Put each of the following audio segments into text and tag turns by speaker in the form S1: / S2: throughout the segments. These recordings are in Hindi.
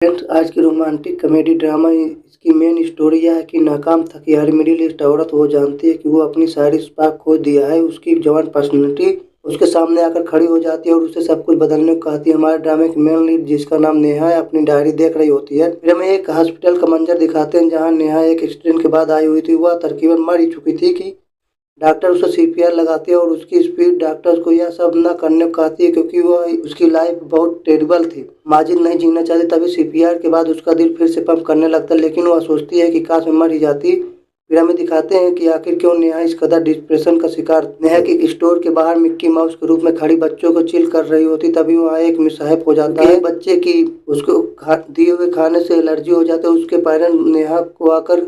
S1: फ्रेंड्स, आज की रोमांटिक कॉमेडी ड्रामा इसकी मेन स्टोरी यह है कि नाकाम थकिहार मिडिल एज औरत वो जानती है कि वो अपनी सारी स्पार्क खो दिया है। उसकी जवान पर्सनैलिटी उसके सामने आकर खड़ी हो जाती है और उसे सब कुछ बदलने को कहती है। हमारे ड्रामे की मेन लीड, जिसका नाम नेहा है, अपनी डायरी देख रही होती है। फिर हमें एक हॉस्पिटल का मंजर दिखाते हैं जहाँ नेहा एक एक्सीडेंट के बाद आई हुई थी। वह तकरीबन मर ही चुकी थी कि डॉक्टर उसे सीपीआर लगाती है और उसकी स्पीड डॉक्टर को यह सब न करने को कहती है क्योंकि वह उसकी लाइफ बहुत टेरिबल थी। माजिद नहीं जीना चाहती, तभी सीपीआर के बाद उसका दिल फिर से पंप करने लगता है, लेकिन वह सोचती है कि काश मैं मर ही जाती। फिर हमें दिखाते हैं कि आखिर क्यों नेहा इस कदर डिप्रेशन का शिकार। नेहा के स्टोर के बाहर मिक्की माउस के रूप में खड़ी बच्चों को चिल कर रही होती, तभी वहाँ एक मिसहैप हो जाता है। बच्चे की उसको दिए हुए खाने से एलर्जी हो जाती है। उसके पेरेंट्स नेहा को आकर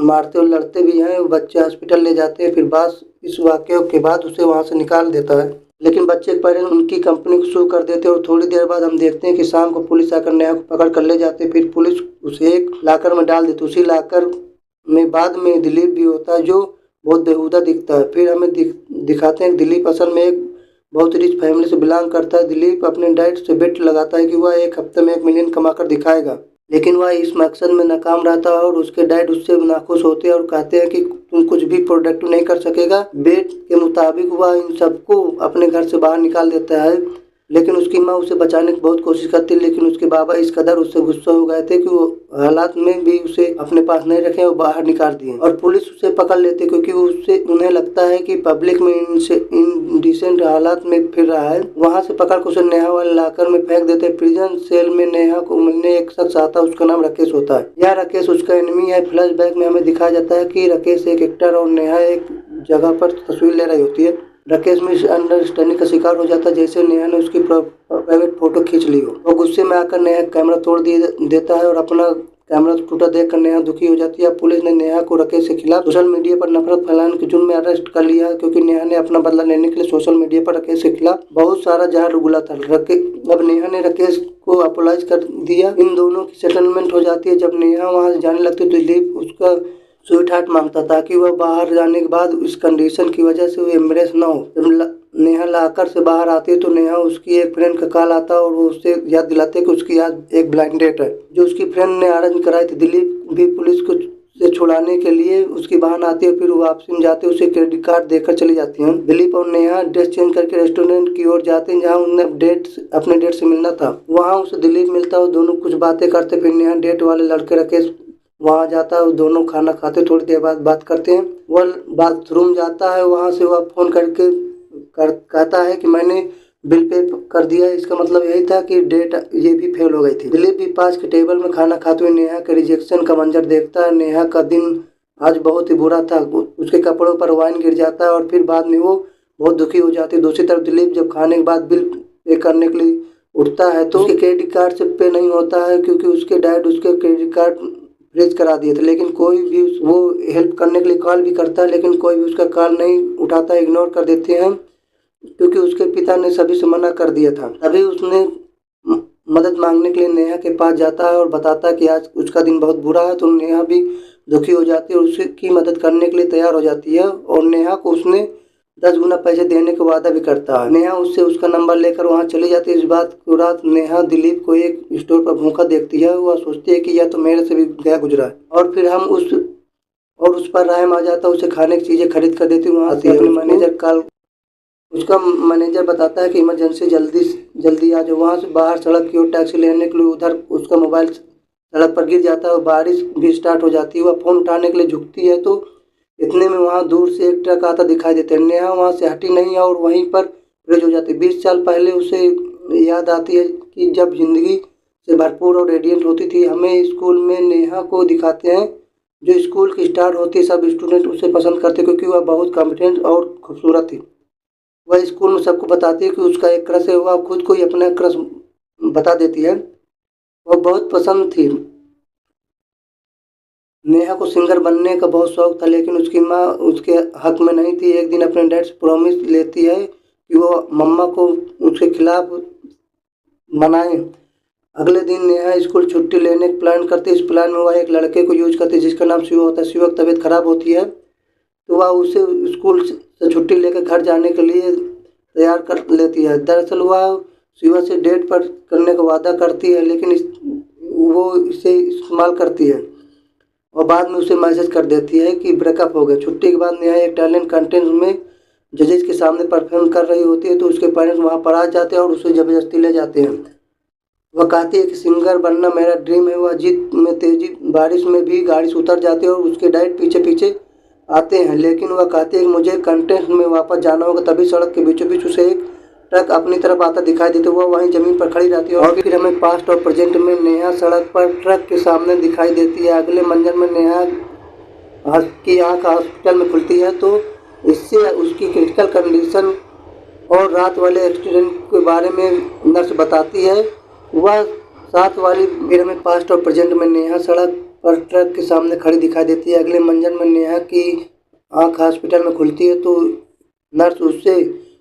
S1: मारते और लड़ते भी हैं। बच्चे हॉस्पिटल ले जाते हैं। फिर बास इस वाक़ये के बाद उसे वहाँ से निकाल देता है, लेकिन बच्चे के पेरेंट्स उनकी कंपनी को सू कर देते हैं और थोड़ी देर बाद हम देखते हैं कि शाम को पुलिस आकर नेहा को पकड़ कर ले जाते हैं। फिर पुलिस उसे एक लॉकर में डाल देती है। उसी लॉकर में बाद में दिलीप भी होता है, जो बहुत बेहुदा दिखता है। फिर हमें दिखाते हैं कि दिलीप असल में एक बहुत रिच फैमिली से बिलोंग करता है। दिलीप अपने डैड से बेट लगाता है कि वह एक हफ्ते में 1 मिलियन कमाकर दिखाएगा, लेकिन वह इस मकसद में नाकाम रहता है और उसके डैड उससे नाखुश होते हैं और कहते हैं कि तुम कुछ भी प्रोडक्टिव नहीं कर सकेगा। बेट के मुताबिक वह इन सबको अपने घर से बाहर निकाल देता है, लेकिन उसकी माँ उसे बचाने की बहुत कोशिश करती है, लेकिन उसके बाबा इस कदर उससे गुस्सा हो गए थे कि वो हालात में भी उसे अपने पास नहीं रखे और बाहर निकाल दिए और पुलिस उसे पकड़ लेती है क्योंकि उन्हें लगता है कि पब्लिक में इनडिसेंट हालात में फिर रहा है। वहाँ से पकड़ कर उसे नेहा वाले लॉकर में फेंक देते हैं। प्रिजन सेल में नेहा को मिलने एक शख्स आता है, उसका नाम राकेश होता है। यह राकेश उसका एनिमी है। फ्लैशबैक में हमें दिखाया जाता है कि राकेश एक एक्टर और नेहा एक जगह पर तस्वीर ले रही होती है। राकेश मिसअंडरस्टैंडिंग का शिकार हो जाता है, जैसे नेहा ने उसकी प्राइवेट फोटो खींच ली हो। वो गुस्से में आकर नेहा कैमरा तोड़ देता है और अपना कैमरा टूटा देखकर नेहा दुखी हो जाती है। पुलिस ने नेहा को राकेश के खिलाफ सोशल मीडिया पर नफरत फैलाने के जुर्म में अरेस्ट कर लिया है क्योंकि नेहा ने अपना बदला लेने के लिए सोशल मीडिया पर राकेश के खिलाफ बहुत सारा जहर उगला था। अब नेहा ने राकेश को अपोलाइज कर दिया। इन दोनों की सेटलमेंट हो जाती है। जब नेहा वहाँ से जाने लगती है तो दिलीप उसका स्वीट हार्ट मांगता ताकि वह बाहर जाने के बाद इस कंडीशन की वजह से वो एम्ब्रेस ना हो। जब नेहा लाकर से बाहर आती है तो नेहा उसकी एक फ्रेंड का कॉल आता है और वो उससे याद दिलाते हैं कि उसकी आज एक ब्लाइंड डेट है जो उसकी फ्रेंड ने अरेंज कराई थी। दिलीप भी पुलिस को से छुड़ाने के लिए उसकी बहन आती है। फिर वो वापसी में जाते उसे क्रेडिट कार्ड देकर चली जाती हैं। दिलीप और नेहा ड्रेस चेंज करके रेस्टोरेंट की ओर जाते हैं जहाँ उन्हें अपने डेट से मिलना था। वहाँ उसे दिलीप मिलता है, दोनों कुछ बातें करते। फिर नेहा डेट वाले लड़के राकेश वहाँ जाता है, दोनों खाना खाते, थोड़ी देर बाद बात करते हैं। वह बाथरूम जाता है, वहाँ से वह फोन करके कहता है कि मैंने बिल पे कर दिया। इसका मतलब यही था कि डेट ये भी फेल हो गई थी। दिलीप भी पास के टेबल में खाना खाते हुए नेहा के रिजेक्शन का मंजर देखता है। नेहा का दिन आज बहुत ही बुरा था। उसके कपड़ों पर वाइन गिर जाता है और फिर बाद में वो बहुत दुखी हो जाती है। दूसरी तरफ दिलीप जब खाने के बाद बिल पे करने के लिए उठता है तो उसके क्रेडिट कार्ड से पे नहीं होता है क्योंकि उसके डैड उसके क्रेडिट कार्ड फ्रीज करा दिए थे। लेकिन कोई भी वो हेल्प करने के लिए कॉल भी करता है, लेकिन कोई भी उसका कॉल नहीं उठाता, इग्नोर कर देते हैं क्योंकि उसके पिता ने सभी से मना कर दिया था। तभी उसने मदद मांगने के लिए नेहा के पास जाता है और बताता है कि आज उसका दिन बहुत बुरा है। तो नेहा भी दुखी हो जाती है और उसकी मदद करने के लिए तैयार हो जाती है और नेहा को उसने 10 गुना पैसे देने का वादा भी करता है। नेहा उससे उसका नंबर लेकर वहाँ चली जाती है। इस बात को रात नेहा दिलीप को एक स्टोर पर भूखा देखती है। वह सोचती है कि यह तो मेरे से भी गया गुजरा है और फिर हम उस पर रहम आ जाता है। उसे खाने की चीज़ें खरीद कर देती है। वहाँ से अपने मैनेजर कॉल उसका मैनेजर बताता है कि इमरजेंसी जल्दी आ जाओ। वहाँ से बाहर सड़क की ओर टैक्सी लेने के लिए उधर उसका मोबाइल सड़क पर गिर जाता है और बारिश भी स्टार्ट हो जाती है। वह फ़ोन उठाने के लिए झुकती है तो इतने में वहाँ दूर से एक ट्रक आता दिखाई देता है। नेहा वहाँ से हटी नहीं है और वहीं पर फ्रीज हो जाती है। 20 साल पहले उसे याद आती है कि जब जिंदगी से भरपूर और रेडियंट होती थी। हमें स्कूल में नेहा को दिखाते हैं जो स्कूल की स्टार होती है। सब स्टूडेंट उसे पसंद करते क्योंकि वह बहुत कॉम्पिटेंट और खूबसूरत थी। वह स्कूल में सबको बताती है कि उसका एक क्रश है। वह खुद को ही अपना क्रश बता देती है। वह बहुत पसंद थी। नेहा को सिंगर बनने का बहुत शौक था, लेकिन उसकी माँ उसके हक में नहीं थी। एक दिन अपने डैड से प्रॉमिस लेती है कि वो मम्मा को उसके खिलाफ मनाए। अगले दिन नेहा स्कूल छुट्टी लेने का प्लान करती है। इस प्लान में वह एक लड़के को यूज करती है जिसका नाम शिव होता है। शिव की तबीयत खराब होती है तो वह उसे स्कूल से छुट्टी लेकर घर जाने के लिए तैयार कर लेती है। दरअसल वह शिवा से डेट पर करने का वादा करती है, लेकिन वो इसे इस्तेमाल करती है और बाद में उसे मैसेज कर देती है कि ब्रेकअप हो गया। छुट्टी के बाद नेहा एक टैलेंट कंटेस्ट में जजेस के सामने परफॉर्म कर रही होती है, तो उसके पेरेंट्स वहाँ पर आ जाते हैं और उसे ज़बरदस्ती ले जाते हैं। वह कहती है कि सिंगर बनना मेरा ड्रीम है। वह जीत में तेजी बारिश में भी गाड़ी से उतर जाती है और उसके डैड पीछे पीछे आते हैं, लेकिन वह कहती है कि मुझे कंटेस्ट में वापस जाना होगा। तभी सड़क के बीचों बीच उसे एक ट्रक अपनी तरफ आता दिखाई देता है। वह वहीं ज़मीन पर खड़ी रहती है और फिर हमें पास्ट और प्रेजेंट में नेहा सड़क पर ट्रक के सामने दिखाई देती है। अगले मंजर में नेहा की आँख हॉस्पिटल में खुलती है, तो इससे उसकी क्रिटिकल कंडीशन और रात वाले एक्सीडेंट के बारे में नर्स बताती है। वह साथ वाली फिर हमें पास्ट और प्रेजेंट में नेहा सड़क पर ट्रक के सामने खड़ी दिखाई देती है। अगले मंजर में नेहा की आँख हॉस्पिटल में खुलती है, तो नर्स उससे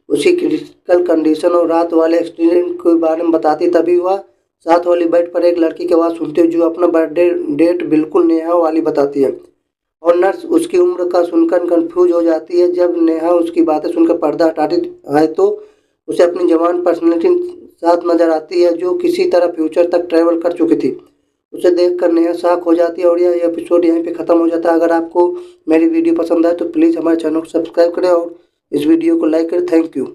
S1: उसकी क्रिटिकल कंडीशन और रात वाले एक्सीडेंट के बारे में बताती। तभी वह साथ वाली बेड पर एक लड़की की आवाज़ सुनती है, जो अपना बर्थडे डेट बिल्कुल नेहा वाली बताती है और नर्स उसकी उम्र का सुनकर कंफ्यूज हो जाती है। जब नेहा उसकी बातें सुनकर पर्दा हटाती है, तो उसे अपनी जवान पर्सनैलिटी साथ नजर आती है, जो किसी तरह फ्यूचर तक ट्रैवल कर चुकी थी। उसे देखकर नेहा शॉक हो जाती है और यह एपिसोड यहीं पे ख़त्म हो जाता है। अगर आपको मेरी वीडियो पसंद आए तो प्लीज़ हमारे चैनल को सब्सक्राइब करें और इस वीडियो को लाइक करें। Thank you.